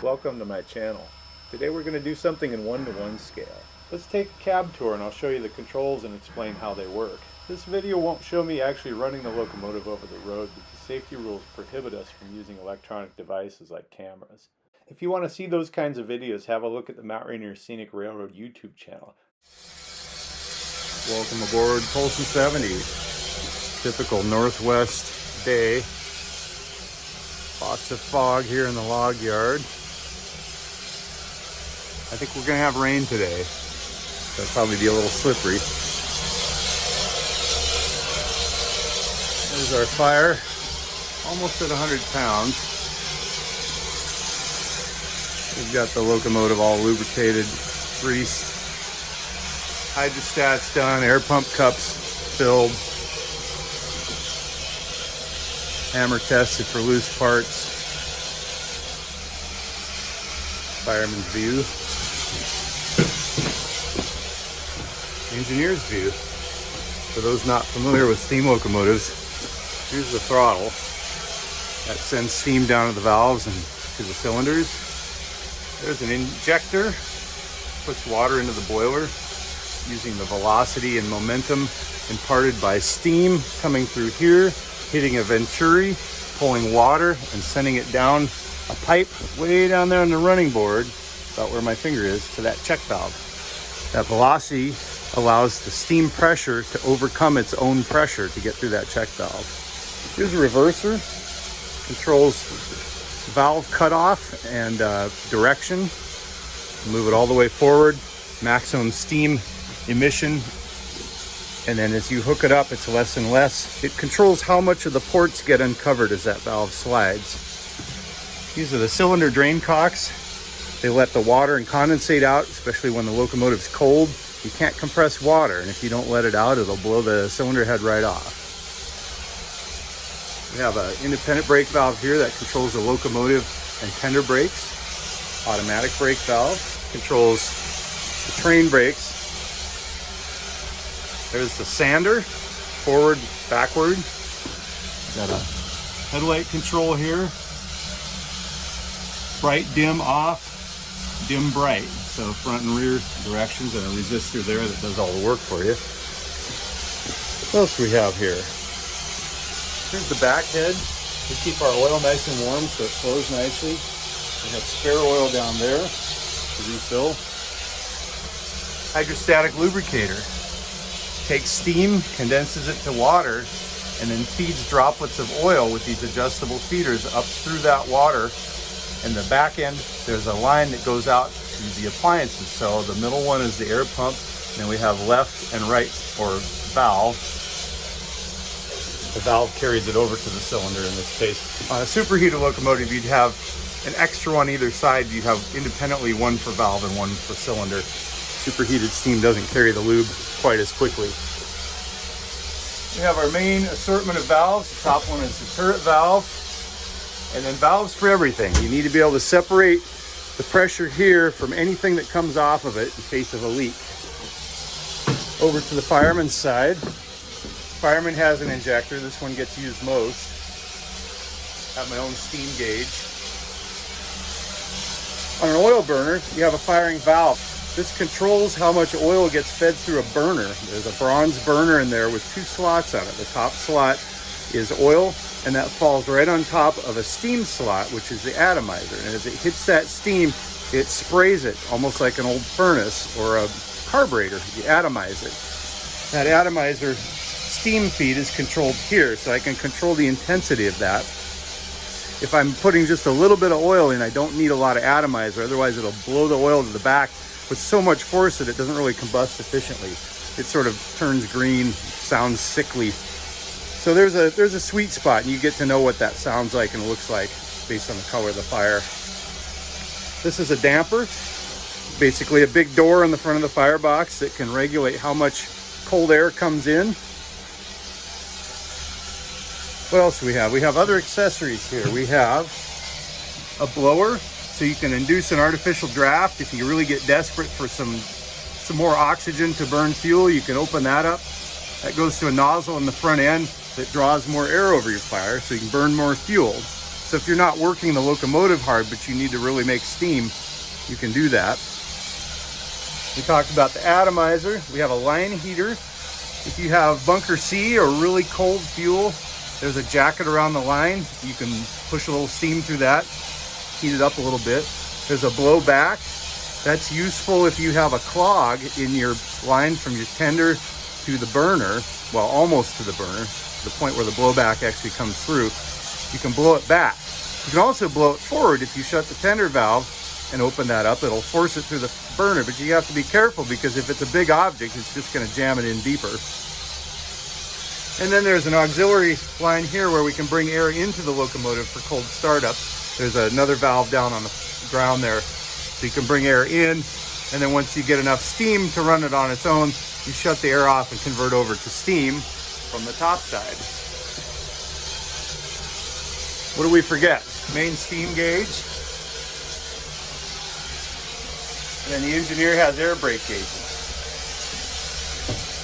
Welcome to my channel. Today we're going to do something in 1-to-1 scale. Let's take a cab tour and I'll show you the controls and explain how they work. This video won't show me actually running the locomotive over the road because safety rules prohibit us from using electronic devices like cameras. If you want to see those kinds of videos, have a look at the Rainier Scenic Railroad YouTube channel. Welcome aboard Polson 70. Typical northwest day. Lots of fog here in the log yard. I think we're going to have rain today. It'll probably be a little slippery. There's our fire, almost at 100 pounds. We've got the locomotive all lubricated, greased, hydrostats done, air pump cups filled, hammer tested for loose parts. Fireman's view. Engineer's view. For those not familiar with steam locomotives, here's the throttle that sends steam down to the valves and to the cylinders. There's an injector, puts water into the boiler using the velocity and momentum imparted by steam coming through here, hitting a venturi, pulling water and sending it down a pipe way down there on the running board, about where my finger is, to that check valve. That velocity allows the steam pressure to overcome its own pressure to get through that check valve. Here's a reverser, controls valve cutoff and direction. Move it all the way forward, maximum steam emission, and then as you hook it up, it's less and less. It controls how much of the ports get uncovered as that valve slides. These are the cylinder drain cocks. They let the water and condensate out, especially when the locomotive's cold. You can't compress water, and if you don't let it out, it'll blow the cylinder head right off. We have an independent brake valve here that controls the locomotive and tender brakes. Automatic brake valve controls the train brakes. There's the sander, forward, backward. Got a headlight control here. Bright, dim, off, dim, bright. So front and rear directions, and a resistor there that does all the work for you. What else do we have here? Here's the back head. We keep our oil nice and warm so it flows nicely. We have spare oil down there to refill. Hydrostatic lubricator. Takes steam, condenses it to water, and then feeds droplets of oil with these adjustable feeders up through that water. And the back end, there's a line that goes out to the appliances. So the middle one is the air pump, and then we have left and right or valve. The valve carries it over to the cylinder in this case. On a superheated locomotive, you'd have an extra on either side. You'd have independently one for valve and one for cylinder. Superheated steam doesn't carry the lube quite as quickly. We have our main assortment of valves. The top one is the turret valve. And then valves for everything. You need to be able to separate the pressure here from anything that comes off of it in case of a leak. Over to the fireman's side. Fireman has an injector. This one gets used most. I have my own steam gauge. On an oil burner, you have a firing valve. This controls how much oil gets fed through a burner. There's a bronze burner in there with 2 slots on it. The top slot is oil, and that falls right on top of a steam slot, which is the atomizer. And as it hits that steam, it sprays it almost like an old furnace or a carburetor. You atomize it. That atomizer steam feed is controlled here, so I can control the intensity of that. If I'm putting just a little bit of oil in, I don't need a lot of atomizer, otherwise it'll blow the oil to the back with so much force that it doesn't really combust efficiently. It sort of turns green, sounds sickly. So there's a sweet spot, and you get to know what that sounds like and looks like based on the color of the fire. This is a damper, basically a big door in the front of the firebox that can regulate how much cold air comes in. What else do we have? We have other accessories here. We have a blower, so you can induce an artificial draft. If you really get desperate for some more oxygen to burn fuel, you can open that up. That goes to a nozzle in the front end that draws more air over your fire so you can burn more fuel. So if you're not working the locomotive hard, but you need to really make steam, you can do that. We talked about the atomizer. We have a line heater. If you have bunker C or really cold fuel, there's a jacket around the line. You can push a little steam through that, heat it up a little bit. There's a blowback. That's useful if you have a clog in your line from your tender to the burner, well, almost to the burner, the point where the blowback actually comes through. You can blow it back. You can also blow it forward. If you shut the tender valve and open that up, it'll force it through the burner, but you have to be careful because if it's a big object, it's just going to jam it in deeper. And then there's an auxiliary line here where we can bring air into the locomotive for cold startup. There's another valve down on the ground there, so you can bring air in, and then once you get enough steam to run it on its own, you shut the air off and convert over to steam from the top side. What do we forget? Main steam gauge. And then the engineer has air brake gauges.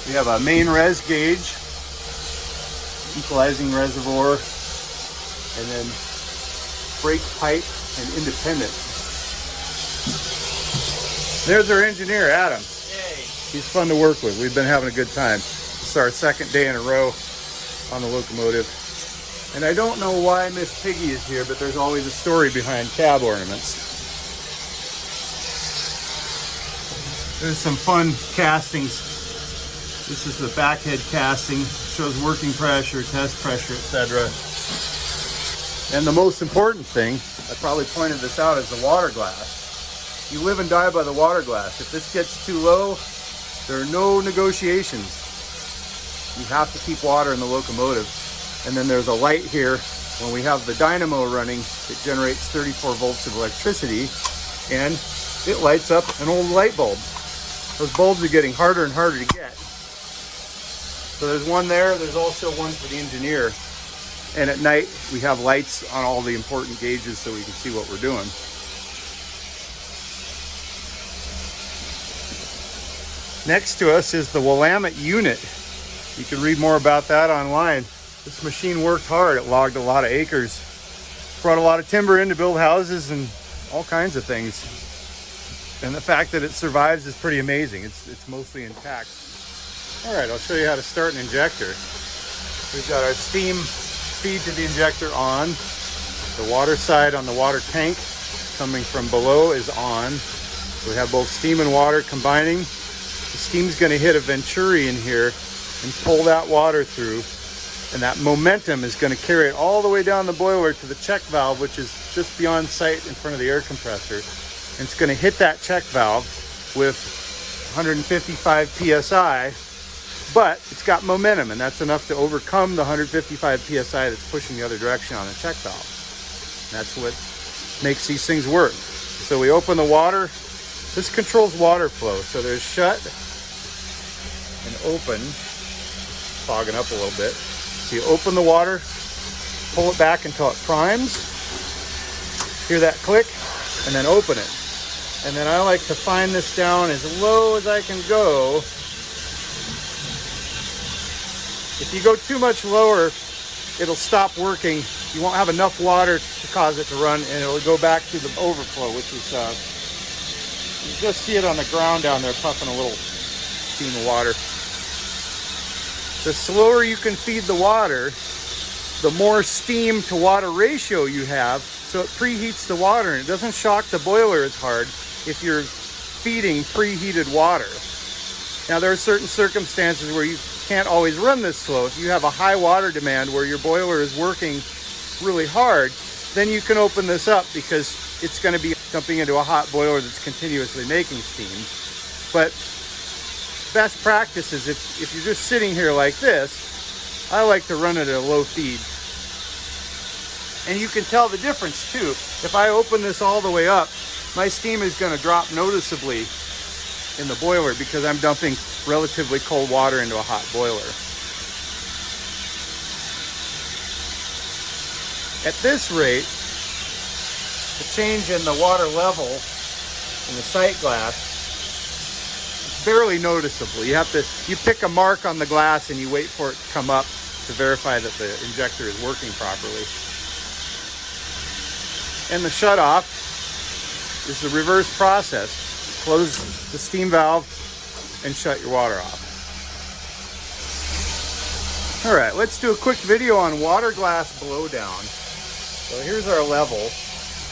We have a main res gauge, equalizing reservoir, and then brake pipe and independent. There's our engineer, Adam. Yay. He's fun to work with. We've been having a good time. It's our second day in a row on the locomotive. And I don't know why Miss Piggy is here, but there's always a story behind cab ornaments. There's some fun castings. This is the backhead casting. Shows working pressure, test pressure, etc. And the most important thing, I probably pointed this out, is the water glass. You live and die by the water glass. If this gets too low, there are no negotiations. You have to keep water in the locomotive. And then there's a light here. When we have the dynamo running, it generates 34 volts of electricity, and it lights up an old light bulb. Those bulbs are getting harder and harder to get. So there's one there. There's also one for the engineer. And at night, we have lights on all the important gauges so we can see what we're doing. Next to us is the Willamette unit. You can read more about that online. This machine worked hard. It logged a lot of acres, brought a lot of timber in to build houses and all kinds of things. And the fact that it survives is pretty amazing. It's mostly intact. All right, I'll show you how to start an injector. We've got our steam feed to the injector on. The water side on the water tank coming from below is on. We have both steam and water combining. The steam's going to hit a venturi in here and pull that water through. And that momentum is going to carry it all the way down the boiler to the check valve, which is just beyond sight in front of the air compressor. And it's going to hit that check valve with 155 psi, but it's got momentum, and that's enough to overcome the 155 psi that's pushing the other direction on the check valve. And that's what makes these things work. So we open the water. This controls water flow. So there's shut and open, fogging up a little bit. So you open the water, pull it back until it primes, hear that click, and then open it. And then I like to find this down as low as I can go. If you go too much lower, it'll stop working. You won't have enough water to cause it to run, and it'll go back to the overflow, which is, you just see it on the ground down there puffing a little steam of water. The slower you can feed the water, the more steam to water ratio you have, so it preheats the water and it doesn't shock the boiler as hard if you're feeding preheated water. Now there are certain circumstances where you can't always run this slow. If you have a high water demand where your boiler is working really hard, then you can open this up because it's going to be dumping into a hot boiler that's continuously making steam. But best practice is if you're just sitting here like this, I like to run it at a low feed. And you can tell the difference too. If I open this all the way up, my steam is going to drop noticeably in the boiler because I'm dumping relatively cold water into a hot boiler. At this rate, the change in the water level in the sight glass is barely noticeable. You pick a mark on the glass and you wait for it to come up to verify that the injector is working properly. and the shut off is the reverse process. Close the steam valve and shut your water off. All right, let's do a quick video on water glass blowdown. So here's our level.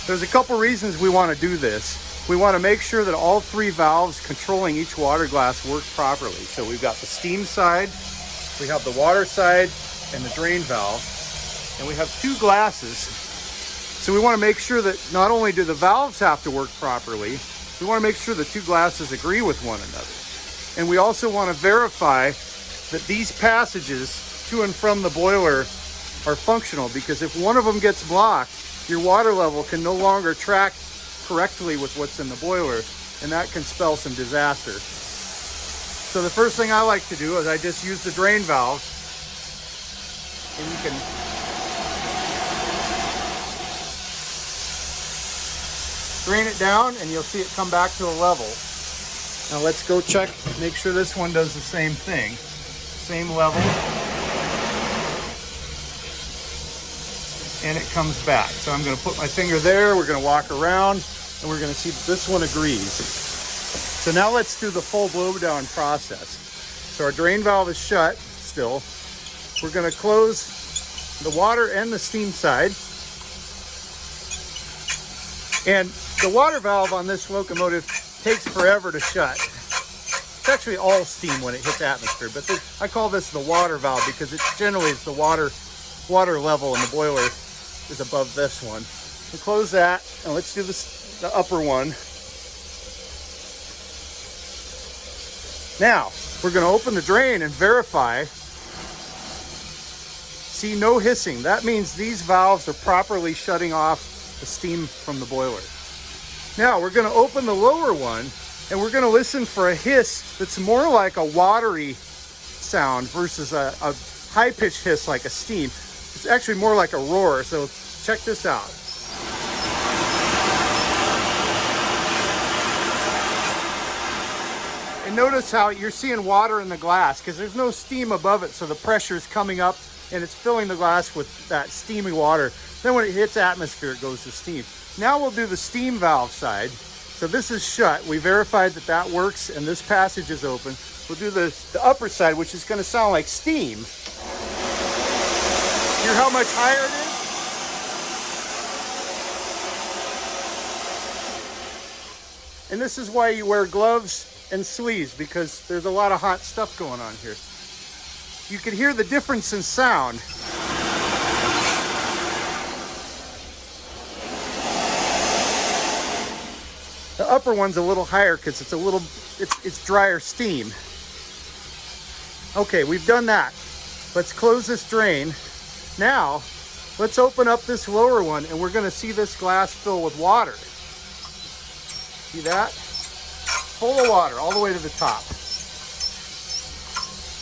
There's a couple reasons we want to do this. We want to make sure that all three valves controlling each water glass work properly. So we've got the steam side, we have the water side, and the drain valve. And we have two glasses. So we want to make sure that not only do the valves have to work properly, we want to make sure the two glasses agree with one another. And we also want to verify that these passages to and from the boiler are functional, because if one of them gets blocked, your water level can no longer track correctly with what's in the boiler, and that can spell some disaster. So the first thing I like to do is I just use the drain valve, and you can drain it down and you'll see it come back to a level. Now let's go check, make sure this one does the same thing. Same level. And it comes back. So I'm going to put my finger there, we're going to walk around, and we're going to see that this one agrees. So now let's do the full blowdown process. So our drain valve is shut still. We're going to close the water and the steam side. And the water valve on this locomotive takes forever to shut. It's actually all steam when it hits atmosphere, but I call this the water valve because it generally is the water level in the boiler is above this one. We'll close that, and let's do the upper one. Now, we're going to open the drain and verify. See, no hissing. That means these valves are properly shutting off the steam from the boiler. Now, we're going to open the lower one, and we're going to listen for a hiss that's more like a watery sound versus a high-pitched hiss like a steam. It's actually more like a roar, so check this out. And notice how you're seeing water in the glass because there's no steam above it, so the pressure is coming up and it's filling the glass with that steamy water. Then when it hits atmosphere, it goes to steam. Now we'll do the steam valve side. So this is shut. We verified that that works and this passage is open. We'll do the upper side, which is going to sound like steam. Hear how much higher it is? And this is why you wear gloves and sleeves, because there's a lot of hot stuff going on here. You can hear the difference in sound. The upper one's a little higher because it's drier steam. Okay, we've done that. Let's close this drain. Now, let's open up this lower one and we're going to see this glass fill with water. See that? Full of water all the way to the top.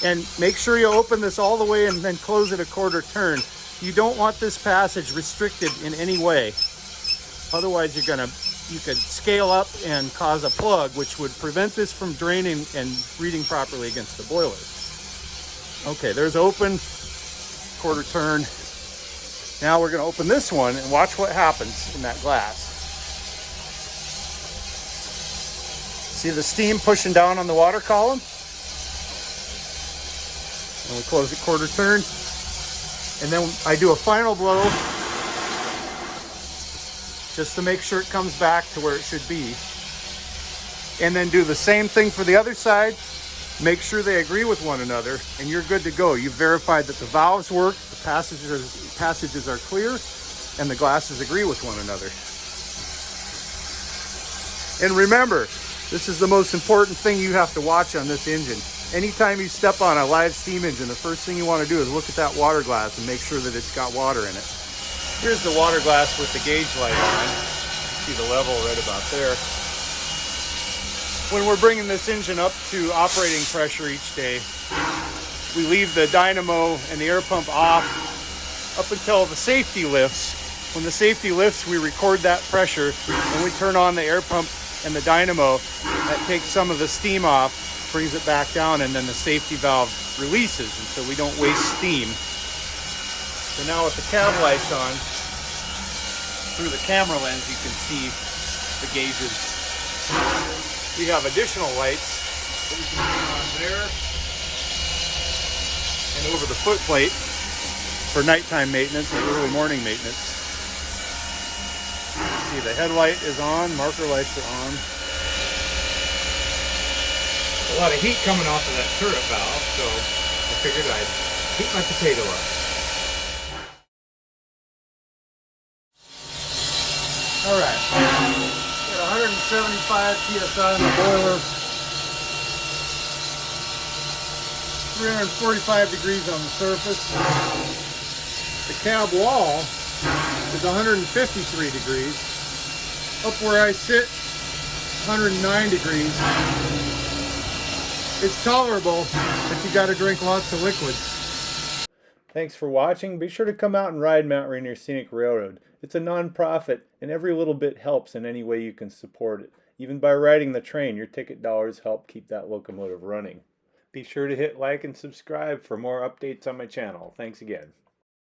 And make sure you open this all the way and then close it a quarter turn. You don't want this passage restricted in any way. Otherwise, you could scale up and cause a plug, which would prevent this from draining and reading properly against the boiler. Okay, there's open, quarter turn. Now we're going to open this one and watch what happens in that glass. See the steam pushing down on the water column? And we close it quarter turn. And then I do a final blow just to make sure it comes back to where it should be. And then do the same thing for the other side. Make sure they agree with one another and you're good to go. You've verified that the valves work, the passages are clear, and the glasses agree with one another. And remember, this is the most important thing you have to watch on this engine. Anytime you step on a live steam engine, the first thing you want to do is look at that water glass and make sure that it's got water in it. Here's the water glass with the gauge light on. See the level right about there. When we're bringing this engine up to operating pressure each day, we leave the dynamo and the air pump off up until the safety lifts. When the safety lifts, we record that pressure and we turn on the air pump and the dynamo. That takes some of the steam off, brings it back down, and then the safety valve releases, and so we don't waste steam. So now with the cab lights on, through the camera lens you can see the gauges. We have additional lights that we can hang on there and over the foot plate for nighttime maintenance and early morning maintenance. See, the headlight is on, marker lights are on. A lot of heat coming off of that turret valve, so I figured I'd heat my potato up. Alright, got 175 psi in the boiler, 345 degrees on the surface. The cab wall is 153 degrees. Up where I sit, 109 degrees. It's tolerable, but you got to drink lots of liquids. Thanks for watching. Be sure to come out and ride Mount Rainier Scenic Railroad. It's a non-profit, and every little bit helps in any way you can support it. Even by riding the train, your ticket dollars help keep that locomotive running. Be sure to hit like and subscribe for more updates on my channel. Thanks again.